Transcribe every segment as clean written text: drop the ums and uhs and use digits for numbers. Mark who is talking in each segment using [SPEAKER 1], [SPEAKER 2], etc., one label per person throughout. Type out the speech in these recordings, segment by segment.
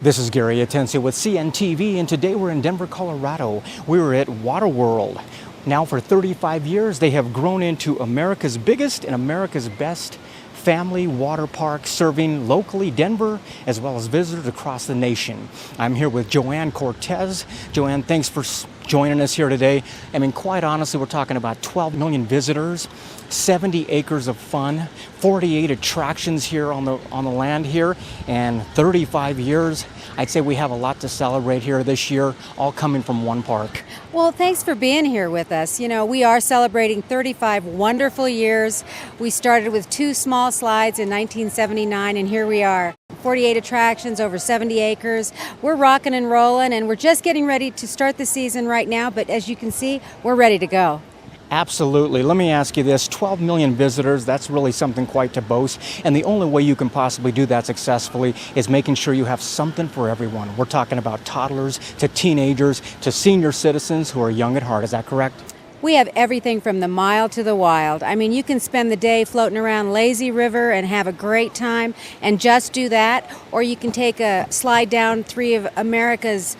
[SPEAKER 1] This is Gary Atencia with CNTV, and today we're in Denver, Colorado. We're at Water World. Now for 35 years, they have grown into America's biggest and America's best family water park, serving locally Denver as well as visitors across the nation. I'm here with Joanne Cortez. Joanne, thanks for joining us here today. I mean, quite honestly, we're talking about 12 million visitors, 70 acres of fun, 48 attractions here on the land here, and 35 years. I'd say we have a lot to celebrate here this year, all coming from one park.
[SPEAKER 2] Well, thanks for being here with us. You know, we are celebrating 35 wonderful years. We started with 2 small slides in 1979, and here we are. 48 attractions, over 70 acres. We're rocking and rolling, and we're just getting ready to start the season right now, but as you can see, we're ready to go.
[SPEAKER 1] Absolutely. Let me ask you this, 12 million visitors, that's really something quite to boast. And the only way you can possibly do that successfully is making sure you have something for everyone. We're talking about toddlers to teenagers to senior citizens who are young at heart. Is that correct?
[SPEAKER 2] We have everything from the mild to the wild. I mean, you can spend the day floating around Lazy River and have a great time and just do that. Or you can take a slide down 3 of America's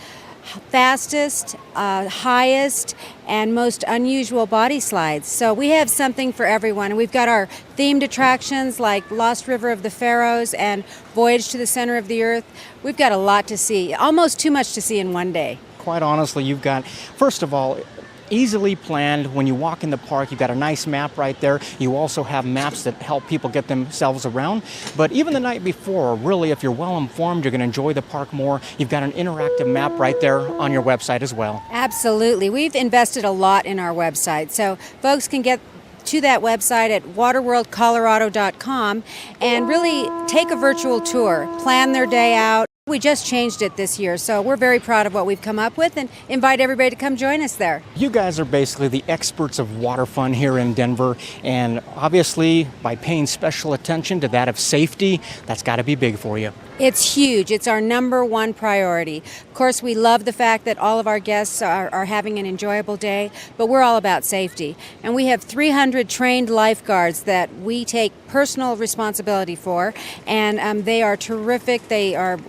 [SPEAKER 2] fastest, highest, and most unusual body slides. So we have something for everyone. We've got our themed attractions like Lost River of the Pharaohs and Voyage to the Center of the Earth. We've got a lot to see, almost too much to see in one day.
[SPEAKER 1] Quite honestly, you've got, first of all, easily planned. When you walk in the park, you've got a nice map right there. You also have maps that help people get themselves around. But even the night before, really, if you're well informed, you're going to enjoy the park more. You've got an interactive map right there on your website as well.
[SPEAKER 2] Absolutely. We've invested a lot in our website, so folks can get to that website at waterworldcolorado.com and really take a virtual tour, plan their day out. We just changed it this year, so we're very proud of what we've come up with and invite everybody to come join us there.
[SPEAKER 1] You guys are basically the experts of water fun here in Denver, and obviously by paying special attention to that of safety, that's got to be big for you.
[SPEAKER 2] It's huge. It's our #1 priority. Of course, we love the fact that all of our guests are having an enjoyable day, but we're all about safety. And we have 300 trained lifeguards that we take personal responsibility for, and they are terrific. They are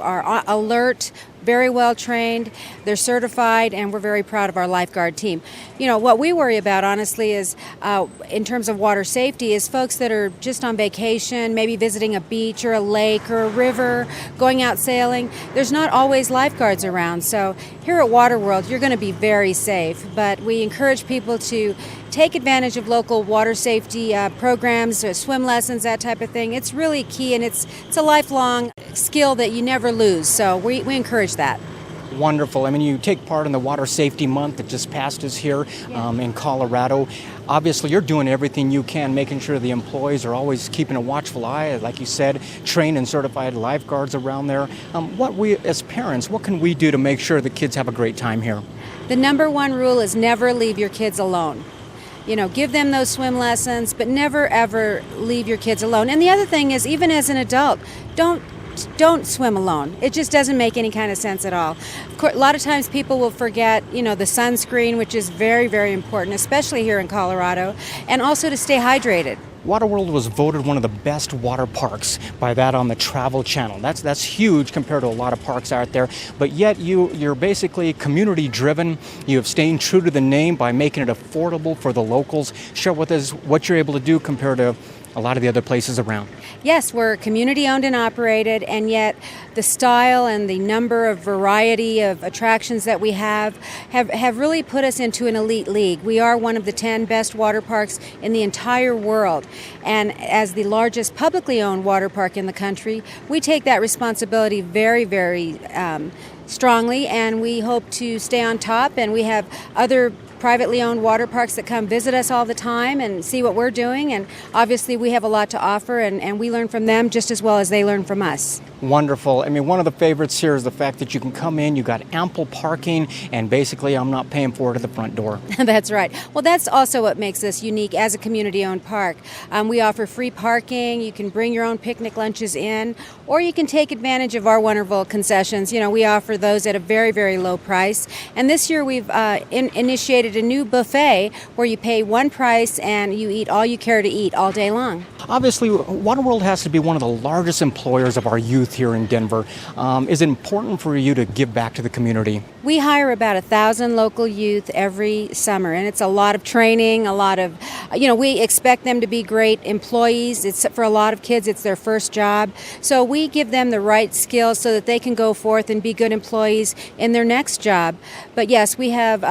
[SPEAKER 2] alert, very well trained, they're certified, and we're very proud of our lifeguard team. You know, what we worry about, honestly, is in terms of water safety, is folks that are just on vacation, maybe visiting a beach or a lake or a river, going out sailing. There's not always lifeguards around, so here at Water World, you're going to be very safe, but we encourage people to take advantage of local water safety programs, swim lessons, that type of thing. It's really key, and it's a lifelong skill that you never lose, so we encourage that.
[SPEAKER 1] Wonderful. I mean, you take part in the Water Safety Month that just passed us here in Colorado. Obviously, you're doing everything you can, making sure the employees are always keeping a watchful eye, like you said, trained and certified lifeguards around there. What we, as parents, what can we do to make sure the kids have a great time here?
[SPEAKER 2] The #1 rule is never leave your kids alone. You know, give them those swim lessons, but never ever leave your kids alone. And the other thing is, even as an adult, don't swim alone. It just doesn't make any kind of sense at all. Of course, a lot of times people will forget, you know, the sunscreen, which is very, very important, especially here in Colorado, and also to stay hydrated.
[SPEAKER 1] Water World was voted one of the best water parks by that on the Travel Channel. That's huge compared to a lot of parks out there. But yet you're basically community driven. You have stayed true to the name by making it affordable for the locals. Share with us what you're able to do compared to a lot of the other places around.
[SPEAKER 2] Yes, we're community owned and operated, and yet the style and the number of variety of attractions that we have really put us into an elite league. We are one of the 10 best water parks in the entire world, and as the largest publicly owned water park in the country, we take that responsibility very, very strongly, and we hope to stay on top, and we have other privately owned water parks that come visit us all the time and see what we're doing, and obviously we have a lot to offer, and we learn from them just as well as they learn from us.
[SPEAKER 1] Wonderful. I mean, one of the favorites here is the fact that you can come in, you got ample parking, and basically I'm not paying for it at the front door.
[SPEAKER 2] That's right. Well, that's also what makes us unique as a community-owned park. We offer free parking, you can bring your own picnic lunches in, or you can take advantage of our wonderful concessions. You know, we offer those at a very, very low price, and this year we've initiated a new buffet where you pay one price and you eat all you care to eat all day long.
[SPEAKER 1] Obviously, Water World has to be one of the largest employers of our youth youth here in Denver. Is it important for you to give back to the community?
[SPEAKER 2] We hire about 1,000 local youth every summer, and it's a lot of training, a lot of, we expect them to be great employees. It's for a lot of kids, it's their first job. So we give them the right skills so that they can go forth and be good employees in their next job. But yes, we have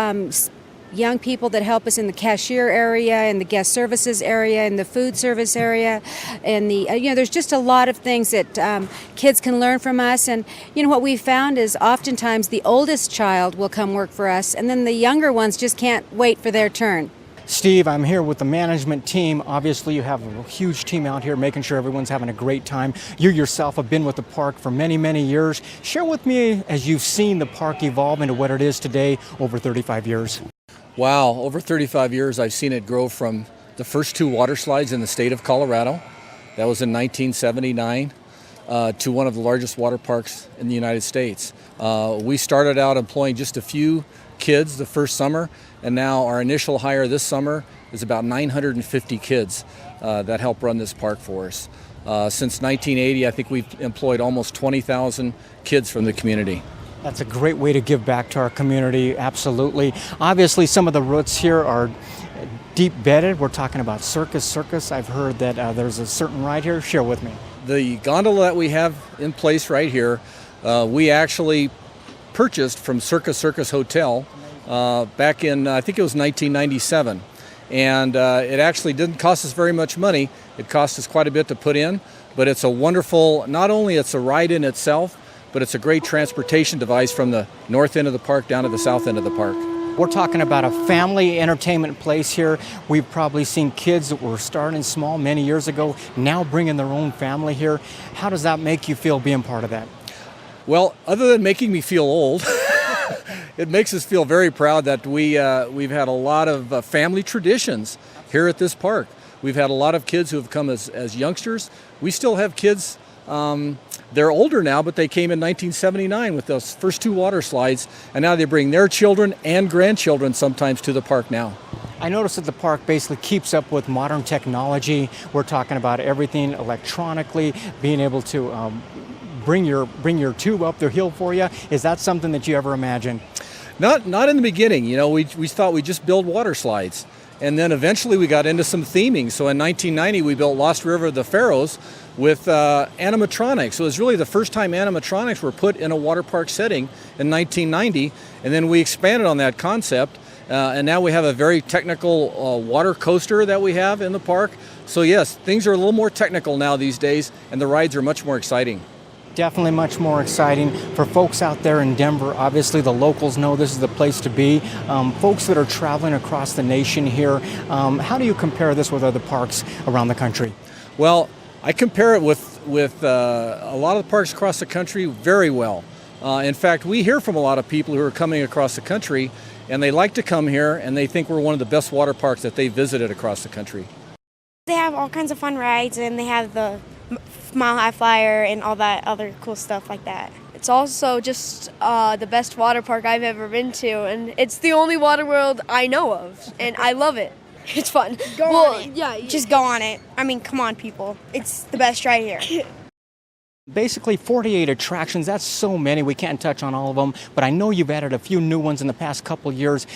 [SPEAKER 2] young people that help us in the cashier area, in the guest services area, in the food service area, and there's just a lot of things that kids can learn from us. And what we found is oftentimes the oldest child will come work for us, and then the younger ones just can't wait for their turn.
[SPEAKER 1] Steve, I'm here with the management team. Obviously, you have a huge team out here making sure everyone's having a great time. You yourself have been with the park for many, many years. Share with me as you've seen the park evolve into what it is today over 35 years.
[SPEAKER 3] Wow, over 35 years I've seen it grow from the first 2 water slides in the state of Colorado. That was in 1979. To one of the largest water parks in the United States. We started out employing just a few kids the first summer, and now our initial hire this summer is about 950 kids that help run this park for us. Since 1980, I think we've employed almost 20,000 kids from the community.
[SPEAKER 1] That's a great way to give back to our community, absolutely. Obviously, some of the routes here are deep bedded. We're talking about Circus. I've heard that there's a certain ride here. Share with me.
[SPEAKER 3] The gondola that we have in place right here, we actually purchased from Circus Hotel back in, I think it was 1997. And it actually didn't cost us very much money. It cost us quite a bit to put in, but it's a wonderful, not only it's a ride in itself, but it's a great transportation device from the north end of the park down to the south end of the park.
[SPEAKER 1] We're talking about a family entertainment place here. We've probably seen kids that were starting small many years ago, now bringing their own family here. How does that make you feel being part of that?
[SPEAKER 3] Well, other than making me feel old, it makes us feel very proud that we've had a lot of family traditions here at this park. We've had a lot of kids who have come as youngsters. We still have kids, they're older now, but they came in 1979 with those first 2 water slides, and now they bring their children and grandchildren sometimes to the park now.
[SPEAKER 1] I noticed that the park basically keeps up with modern technology. We're talking about everything electronically, being able to bring your tube up the hill for you. Is that something that you ever imagined?
[SPEAKER 3] Not in the beginning. We thought we'd just build water slides. And then eventually we got into some theming. So in 1990 we built Lost River of the Pharaohs with animatronics. So it was really the first time animatronics were put in a water park setting in 1990. And then we expanded on that concept. And now we have a very technical water coaster that we have in the park. So yes, things are a little more technical now these days, and the rides are much more exciting.
[SPEAKER 1] Definitely much more exciting for folks out there in Denver. Obviously, the locals know this is the place to be. Folks that are traveling across the nation here, how do you compare this with other parks around the country?
[SPEAKER 3] Well, I compare it with a lot of the parks across the country very well. In fact, we hear from a lot of people who are coming across the country, and they like to come here, and they think we're one of the best water parks that they visited across the country.
[SPEAKER 4] They have all kinds of fun rides, and they have the Mile High Flyer and all that other cool stuff like that.
[SPEAKER 5] It's also just the best water park I've ever been to, and it's the only water world I know of, and I love it. It's fun.
[SPEAKER 4] Go on it. Yeah, just go on it. I mean, come on, people. It's the best right here.
[SPEAKER 1] Basically 48 attractions, that's so many, we can't touch on all of them, but I know you've added a few new ones in the past couple years.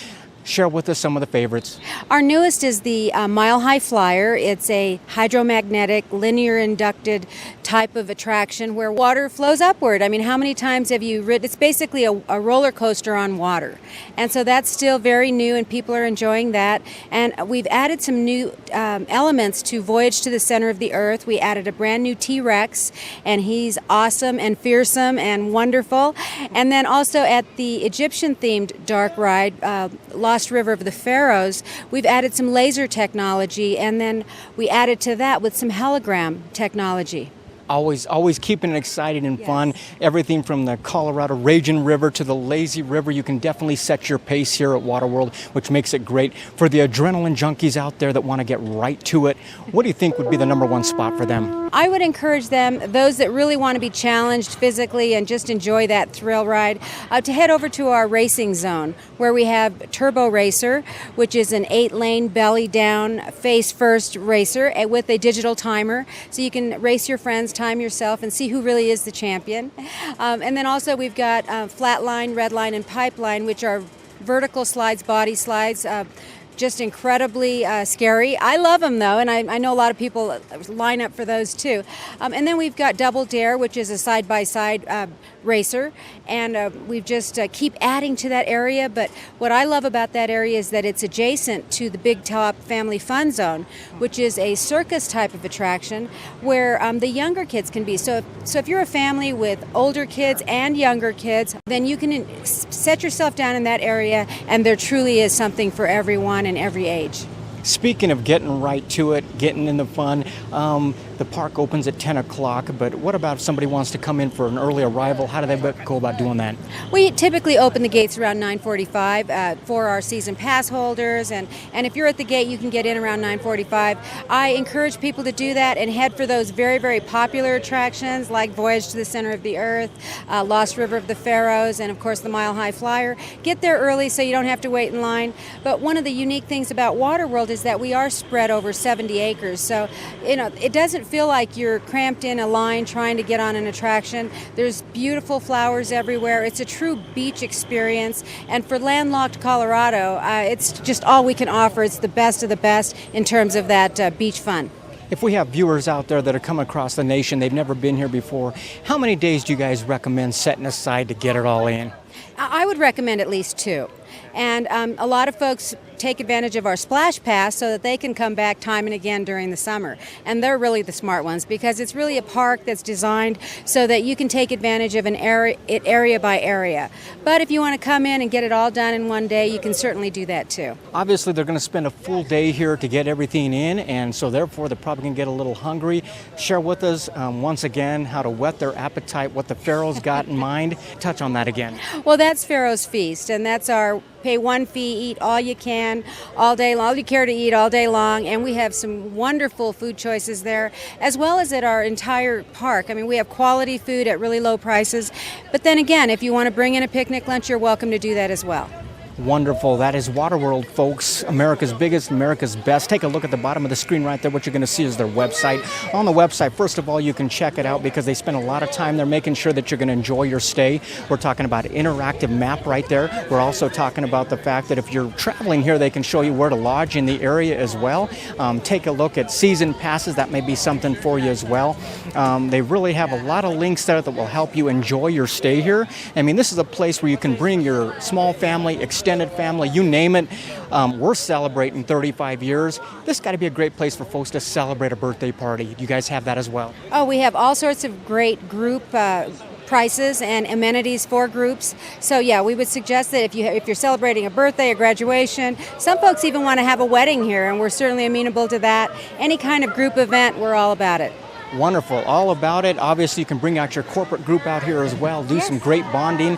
[SPEAKER 1] Share with us some of the favorites.
[SPEAKER 2] Our newest is the Mile High Flyer. It's a hydromagnetic, linear inducted type of attraction where water flows upward. I mean, how many times have you ridden? It's basically a roller coaster on water. And so that's still very new, and people are enjoying that. And we've added some new elements to Voyage to the Center of the Earth. We added a brand new T-Rex, and he's awesome and fearsome and wonderful. And then also at the Egyptian-themed dark ride, Lost River of the Pharaohs, we've added some laser technology, and then we added to that with some hologram technology.
[SPEAKER 1] Always keeping it exciting and fun. Everything from the Colorado Raging River to the Lazy River. You can definitely set your pace here at Waterworld, which makes it great for the adrenaline junkies out there that want to get right to it. What do you think would be the #1 spot for them?
[SPEAKER 2] I would encourage them, those that really want to be challenged physically and just enjoy that thrill ride, to head over to our racing zone, where we have Turbo Racer, which is an 8-lane belly down face first racer with a digital timer, so you can race your friends time yourself and see who really is the champion. And then also we've got flat line, red line, and pipeline, which are vertical slides, body slides. Just incredibly scary. I love them though, and I know a lot of people line up for those too. And then we've got Double Dare, which is a side-by-side racer, and we've just keep adding to that area. But what I love about that area is that it's adjacent to the Big Top Family Fun Zone, which is a circus type of attraction where the younger kids can be. So if you're a family with older kids and younger kids, then you can set yourself down in that area, and there truly is something for everyone in every age.
[SPEAKER 1] Speaking of getting right to it, getting in the fun, the park opens at 10 o'clock, but what about if somebody wants to come in for an early arrival? How do they go about doing that?
[SPEAKER 2] We typically open the gates around 9:45 for our season pass holders, and if you're at the gate, you can get in around 9:45. I encourage people to do that and head for those very, very popular attractions like Voyage to the Center of the Earth, Lost River of the Pharaohs, and of course the Mile High Flyer. Get there early so you don't have to wait in line. But one of the unique things about Waterworld is that we are spread over 70 acres, so it doesn't feel like you're cramped in a line trying to get on an attraction. There's beautiful flowers everywhere. It's a true beach experience, and for landlocked Colorado, it's just all we can offer. It's the best of the best in terms of that beach fun.
[SPEAKER 1] If we have viewers out there that are coming across the nation, they've never been here before, how many days do you guys recommend setting aside to get it all in?
[SPEAKER 2] I would recommend at least 2. And a lot of folks take advantage of our Splash Pass so that they can come back time and again during the summer. And they're really the smart ones because it's really a park that's designed so that you can take advantage of an area by area. But if you want to come in and get it all done in one day, you can certainly do that too.
[SPEAKER 1] Obviously, they're going to spend a full day here to get everything in, and so therefore they're probably going to get a little hungry. Share with us once again how to whet their appetite, what the Pharaoh's got in mind. Touch on that again.
[SPEAKER 2] Well, that's Pharaoh's Feast, and that's our pay one fee, eat all you can, all day long, all you care to eat all day long, and we have some wonderful food choices there, as well as at our entire park. I mean, we have quality food at really low prices, but then again, if you want to bring in a picnic lunch, you're welcome to do that as well.
[SPEAKER 1] Wonderful. That is Waterworld, folks. America's biggest, America's best. Take a look at the bottom of the screen right there. What you're going to see is their website. On the website, first of all, you can check it out because they spend a lot of time there making sure that you're going to enjoy your stay. We're talking about an interactive map right there. We're also talking about the fact that if you're traveling here, they can show you where to lodge in the area as well. Take a look at season passes. That may be something for you as well. They really have a lot of links there that will help you enjoy your stay here. I mean, this is a place where you can bring your small family, extended family, you name it. We're celebrating 35 years. This got to be a great place for folks to celebrate a birthday party. Do you guys have that as well?
[SPEAKER 2] Oh, we have all sorts of great group prices and amenities for groups. So yeah, we would suggest that if you're celebrating a birthday, a graduation, some folks even want to have a wedding here, and we're certainly amenable to that. Any kind of group event, we're all about it.
[SPEAKER 1] Wonderful. All about it. Obviously, you can bring out your corporate group out here as well. Do some great bonding.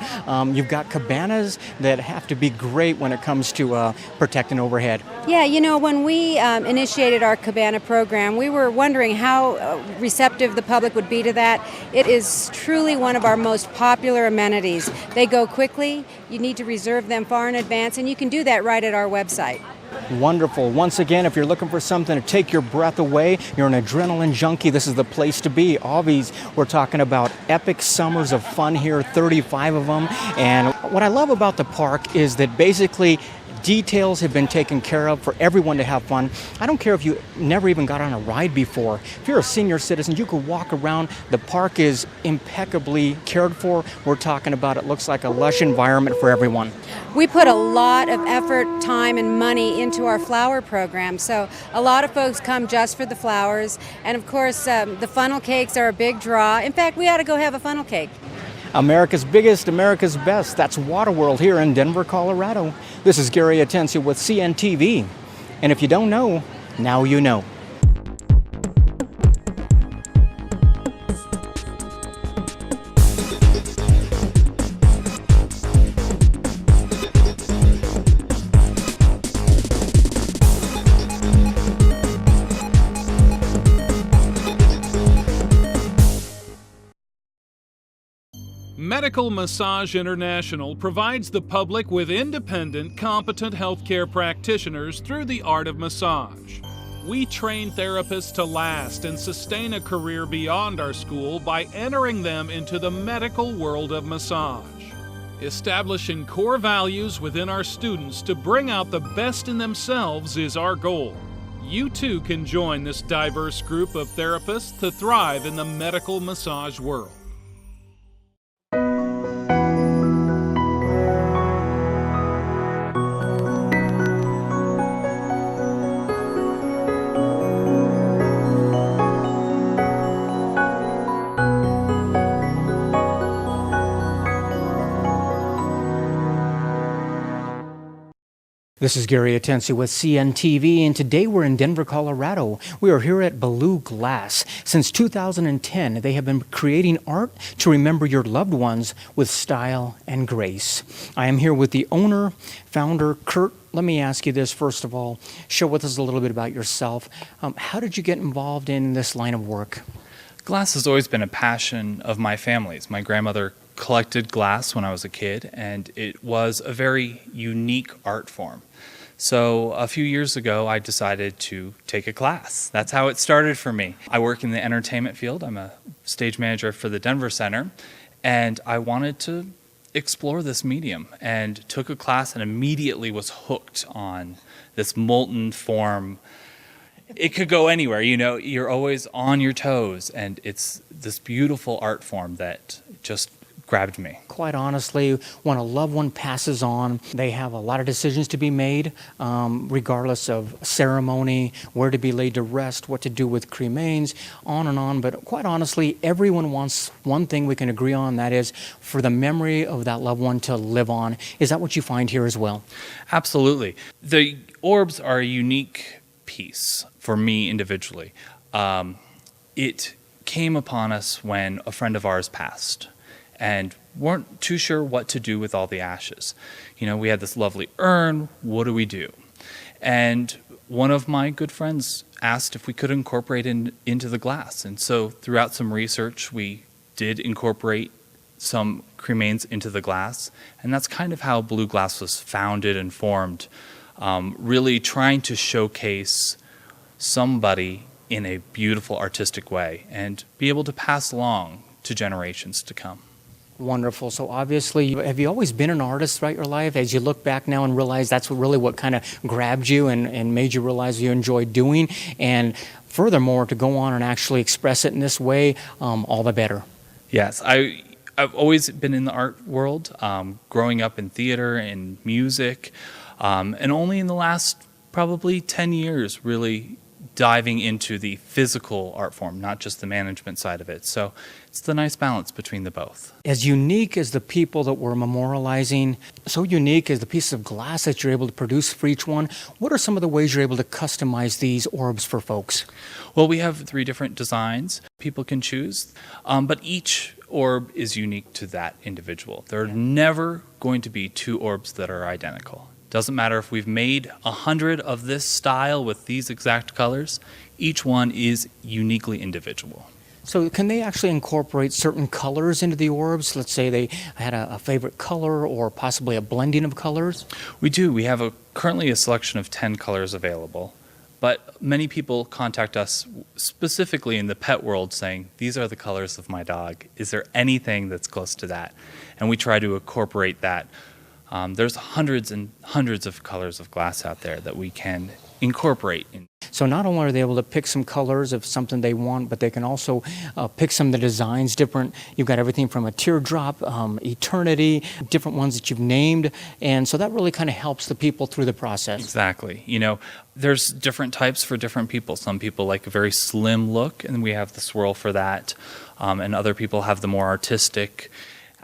[SPEAKER 1] You've got cabanas that have to be great when it comes to protecting overhead.
[SPEAKER 2] Yeah, when we initiated our cabana program, we were wondering how receptive the public would be to that. It is truly one of our most popular amenities. They go quickly. You need to reserve them far in advance, and you can do that right at our website.
[SPEAKER 1] Wonderful. Once again, if you're looking for something to take your breath away, you're an adrenaline junkie, this is the place to be. Always, we're talking about epic summers of fun here, 35 of them. And what I love about the park is that basically details have been taken care of for everyone to have fun. I don't care if you never even got on a ride before. If you're a senior citizen, you could walk around. The park is impeccably cared for. We're talking about it looks like a lush environment for everyone.
[SPEAKER 2] We put a lot of effort, time, and money into our flower program. So a lot of folks come just for the flowers. And of course, the funnel cakes are a big draw. In fact, we ought to go have a funnel cake.
[SPEAKER 1] America's biggest, America's best. That's Waterworld here in Denver, Colorado. This is Gary Atencio with CNTV. And if you don't know, now you know.
[SPEAKER 6] Medical Massage International provides the public with independent, competent healthcare practitioners through the art of massage. We train therapists to last and sustain a career beyond our school by entering them into the medical world of massage. Establishing core values within our students to bring out the best in themselves is our goal. You too can join this diverse group of therapists to thrive in the medical massage world.
[SPEAKER 1] This is Gary Atensi with CNTV, and today we're in Denver, Colorado. We are here at Blue Glass. Since 2010, they have been creating art to remember your loved ones with style and grace. I am here with the owner, founder, Kurt. Let me ask you this first of all. Share with us a little bit about yourself. How did you get involved in this line of work?
[SPEAKER 7] Glass has always been a passion of my family's. My grandmother collected glass when I was a kid, and it was a very unique art form. So a few years ago, I decided to take a class. That's how it started for me. I work in the entertainment field. I'm a stage manager for the Denver Center, and I wanted to explore this medium and took a class and immediately was hooked on this molten form. It could go anywhere, you know, you're always on your toes, and it's this beautiful art form that just grabbed me.
[SPEAKER 1] Quite honestly, when a loved one passes on, they have a lot of decisions to be made, regardless of ceremony, where to be laid to rest, what to do with cremains, on and on. But quite honestly, everyone wants one thing we can agree on, that is for the memory of that loved one to live on. Is that what you find here as well?
[SPEAKER 7] Absolutely. The orbs are a unique piece for me individually. It came upon us when a friend of ours passed and weren't too sure what to do with all the ashes. You know, we had this lovely urn, what do we do? And one of my good friends asked if we could incorporate into the glass. And so throughout some research, we did incorporate some cremains into the glass. And that's kind of how Blue Glass was founded and formed, really trying to showcase somebody in a beautiful artistic way and be able to pass along to generations to come.
[SPEAKER 1] Wonderful. So obviously, have you always been an artist throughout your life? As you look back now and realize that's really what kind of grabbed you and made you realize you enjoyed doing, and furthermore, to go on and actually express it in this way, all the better.
[SPEAKER 7] Yes, I've always been in the art world, growing up in theater and music, and only in the last probably 10 years really diving into the physical art form, not just the management side of it. So it's the nice balance between the both.
[SPEAKER 1] As unique as the people that we're memorializing, so unique as the pieces of glass that you're able to produce for each one, what are some of the ways you're able to customize these orbs for folks?
[SPEAKER 7] Well, we have 3 different designs people can choose, but each orb is unique to that individual. There are never going to be 2 orbs that are identical. Doesn't matter if we've made 100 of this style with these exact colors, each one is uniquely individual.
[SPEAKER 1] So can they actually incorporate certain colors into the orbs? Let's say they had a favorite color or possibly a blending of colors?
[SPEAKER 7] We do. We have currently a selection of 10 colors available, but many people contact us specifically in the pet world saying, these are the colors of my dog. Is there anything that's close to that? And we try to incorporate that. There's hundreds and hundreds of colors of glass out there that we can incorporate.
[SPEAKER 1] So not only are they able to pick some colors of something they want, but they can also pick some of the designs different. You've got everything from a teardrop, eternity, different ones that you've named. And so that really kind of helps the people through the process.
[SPEAKER 7] Exactly. You know, there's different types for different people. Some people like a very slim look, and we have the swirl for that. And other people have the more artistic,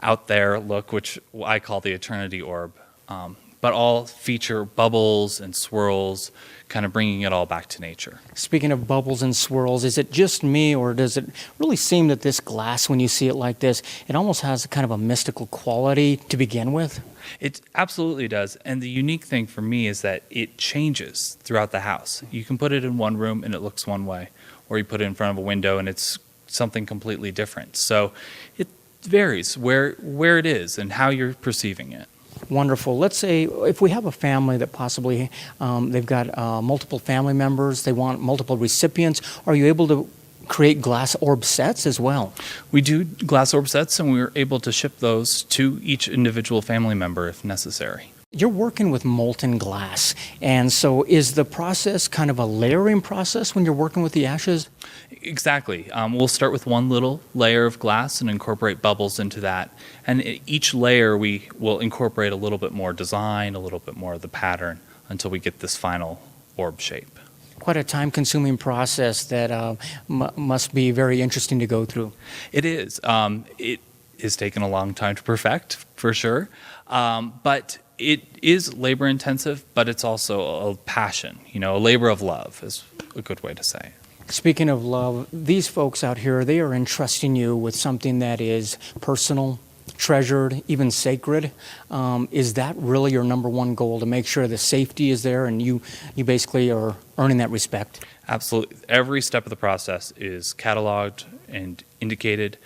[SPEAKER 7] out there look, which I call the eternity orb, but all feature bubbles and swirls, kind of bringing it all back to nature.
[SPEAKER 1] Speaking of bubbles and swirls, is it just me, or does it really seem that this glass, when you see it like this, it almost has kind of a mystical quality to begin with?
[SPEAKER 7] It absolutely does, and the unique thing for me is that it changes throughout the house. You can put it in one room and it looks one way, or you put it in front of a window and it's something completely different. So it varies where it is and how you're perceiving it.
[SPEAKER 1] Wonderful. Let's say if we have a family that possibly they've got multiple family members, they want multiple recipients, are you able to create glass orb sets as well?
[SPEAKER 7] We do glass orb sets, and we're able to ship those to each individual family member if necessary.
[SPEAKER 1] You're working with molten glass, and so is the process kind of a layering process when you're working with the ashes?
[SPEAKER 7] Exactly. We'll start with one little layer of glass and incorporate bubbles into that. And each layer we will incorporate a little bit more design, a little bit more of the pattern until we get this final orb shape.
[SPEAKER 1] Quite a time-consuming process that must be very interesting to go through.
[SPEAKER 7] It is. It has taken a long time to perfect, for sure. But it is labor-intensive, but it's also a passion. You know, a labor of love is a good way to say it.
[SPEAKER 1] Speaking of love, these folks out here, they are entrusting you with something that is personal, treasured, even sacred. Is that really your number one goal, to make sure the safety is there and you basically are earning that respect?
[SPEAKER 7] Absolutely. Every step of the process is cataloged and indicated.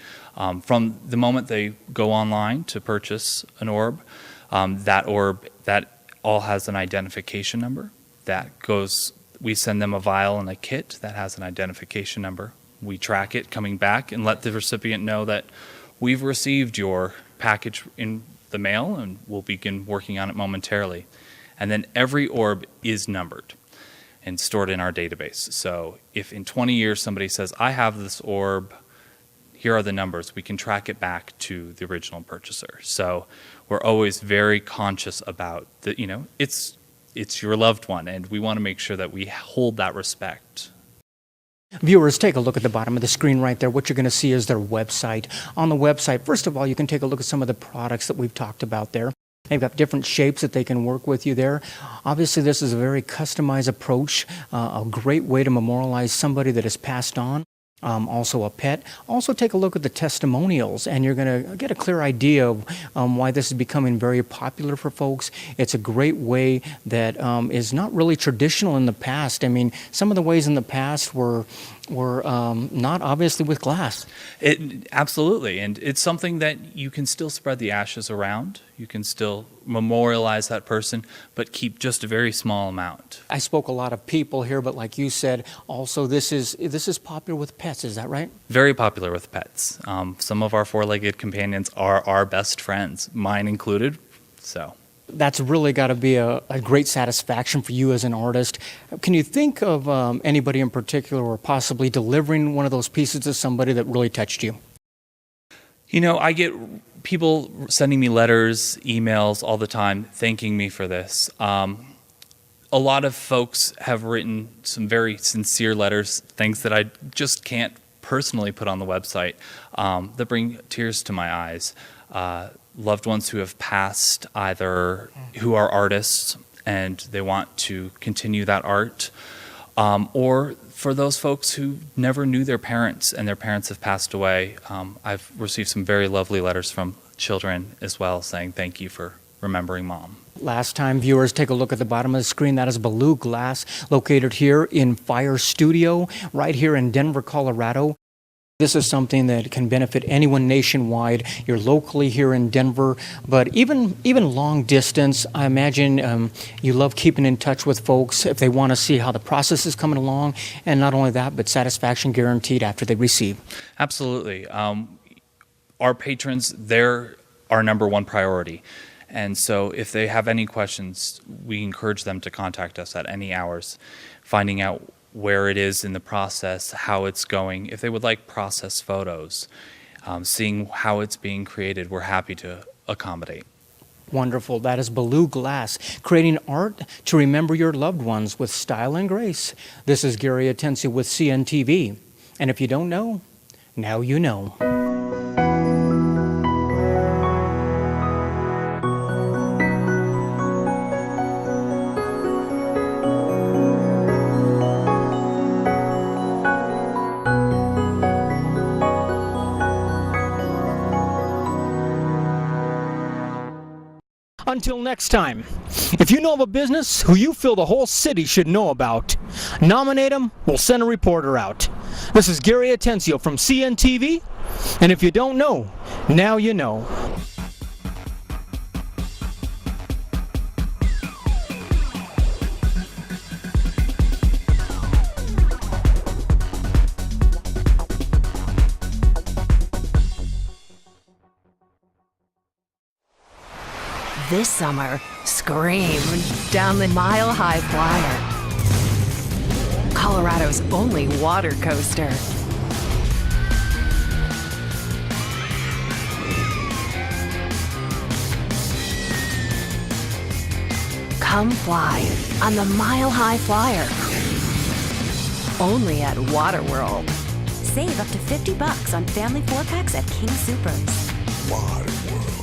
[SPEAKER 7] From the moment they go online to purchase an orb, that all has an identification number. We send them a vial and a kit that has an identification number. We track it coming back and let the recipient know that we've received your package in the mail and we'll begin working on it momentarily. And then every orb is numbered and stored in our database. So if in 20 years somebody says, I have this orb, here are the numbers, we can track it back to the original purchaser. So we're always very conscious about it's your loved one, and we want to make sure that we hold that respect.
[SPEAKER 1] Viewers, take a look at the bottom of the screen right there. What you're going to see is their website. On the website, first of all, you can take a look at some of the products that we've talked about there. They've got different shapes that they can work with you there. Obviously, this is a very customized approach, a great way to memorialize somebody that has passed on. Also a pet. Also take a look at the testimonials, and you're going to get a clear idea of why this is becoming very popular for folks. It's a great way that is not really traditional in the past. I mean, some of the ways in the past were not obviously with glass.
[SPEAKER 7] Absolutely, and it's something that you can still spread the ashes around. You can still memorialize that person, but keep just a very small amount.
[SPEAKER 1] I spoke a lot of people here, but like you said, also this is popular with pets. Is that right?
[SPEAKER 7] Very popular with pets. Some of our four-legged companions are our best friends, mine included. So
[SPEAKER 1] that's really got to be a great satisfaction for you as an artist. Can you think of anybody in particular, or possibly delivering one of those pieces to somebody that really touched you?
[SPEAKER 7] You know, I get people sending me letters, emails all the time, thanking me for this. A lot of folks have written some very sincere letters, things that I just can't personally put on the website, that bring tears to my eyes. Loved ones who have passed, either who are artists and they want to continue that art, or for those folks who never knew their parents and their parents have passed away. I've received some very lovely letters from children as well saying thank you for remembering Mom.
[SPEAKER 1] Last time, viewers, take a look at the bottom of the screen. That is Blue Glass, located here in Fire Studio, right here in Denver, Colorado. This is something that can benefit anyone nationwide. You're locally here in Denver, but even long distance, I imagine you love keeping in touch with folks if they want to see how the process is coming along, and not only that, but satisfaction guaranteed after they receive.
[SPEAKER 7] Absolutely. Our patrons, they're our number one priority. And so if they have any questions, we encourage them to contact us at any hours, finding out where it is in the process, how it's going. If they would like process photos, seeing how it's being created, we're happy to accommodate.
[SPEAKER 1] Wonderful. That is Blue Glass, creating art to remember your loved ones with style and grace. This is Gary Atencio with CNTV. And if you don't know, now you know. Until next time, if you know of a business who you feel the whole city should know about, nominate them, we'll send a reporter out. This is Gary Atencio from CNTV, and if you don't know, now you know.
[SPEAKER 8] This summer, scream down the Mile High Flyer, Colorado's only water coaster. Come fly on the Mile High Flyer, only at Waterworld.
[SPEAKER 9] Save up to $50 on family 4-packs at King Soopers.
[SPEAKER 10] Waterworld.